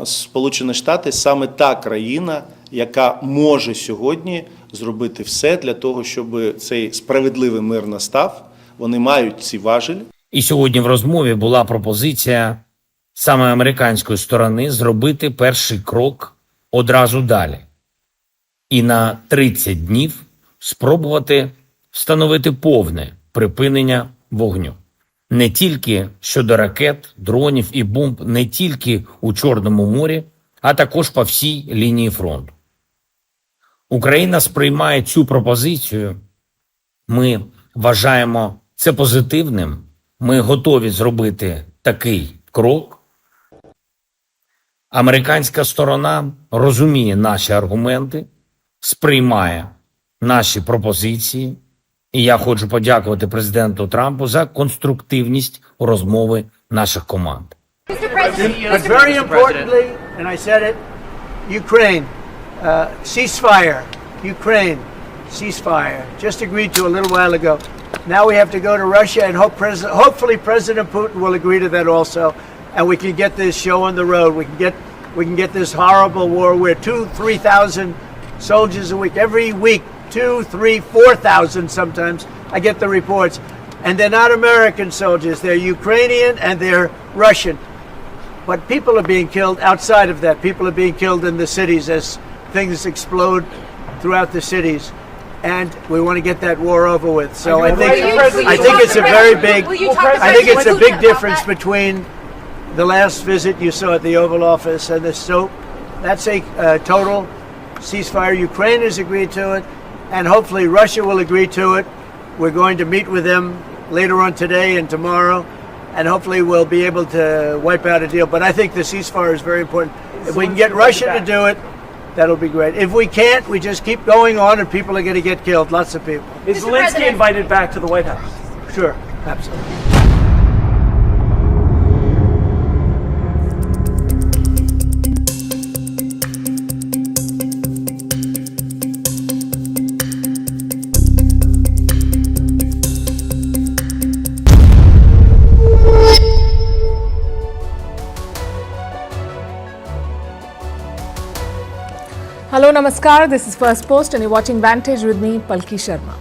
Z: Сполучені Штати саме та країна, яка може сьогодні зробити все для того, щоб цей справедливий мир настав. Вони мають ці важелі.
Y: І сьогодні в розмові була пропозиція саме американської сторони зробити перший крок одразу далі. І на 30 днів спробувати встановити повне припинення вогню. Не тільки щодо ракет, дронів і бомб, не тільки у Чорному морі, а також по всій лінії фронту. Україна сприймає цю пропозицію. Ми вважаємо це позитивним. Ми готові зробити такий крок. Американська сторона розуміє наші аргументи, сприймає наші пропозиції. І я хочу подякувати президенту Трампу за конструктивність розмови наших команд.
V: But very importantly, and I said it, Ukraine, ceasefire, Ukraine, ceasefire, just agreed to a little while ago. Now we have to go to Russia and hopefully President Putin will agree to that also, and we can get this show on the road. We can get this horrible war where 2,000-3,000 soldiers a week, every week, 2,000, 3,000, 4,000 sometimes. I get the reports, and they're not American soldiers. They're Ukrainian and they're Russian. But people are being killed outside of that. People are being killed in the cities as things explode throughout the cities. And we want to get that war over with. So I think it's a very big, I think it's a big difference between the last visit you saw at the Oval Office and this. So that's a total ceasefire. Ukraine has agreed to it, and hopefully Russia will agree to it. We're going to meet with them later on today and tomorrow, and hopefully we'll be able to wipe out a deal. But I think the ceasefire is very important. If we can get Russia to do it, that'll be great. If we can't, we just keep going on and people are going to get killed, lots of people.
X: Is Zelensky invited back to the White House?
V: Sure, absolutely.
B: Hello, Namaskar. This is First Post and you're watching Vantage with me, Palki Sharma.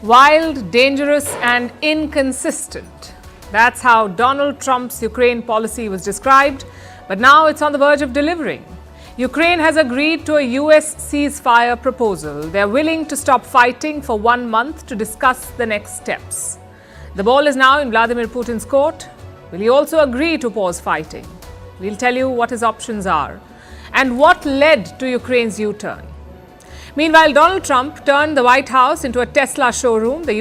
B: Wild, dangerous and inconsistent. That's how Donald Trump's Ukraine policy was described, but now it's on the verge of delivering. Ukraine has agreed to a US ceasefire proposal. They're willing to stop fighting for 1 month to discuss the next steps. The ball is now in Vladimir Putin's court. Will he also agree to pause fighting? We'll tell you what his options are and what led to Ukraine's U-turn. Meanwhile, Donald Trump turned the White House into a Tesla showroom. The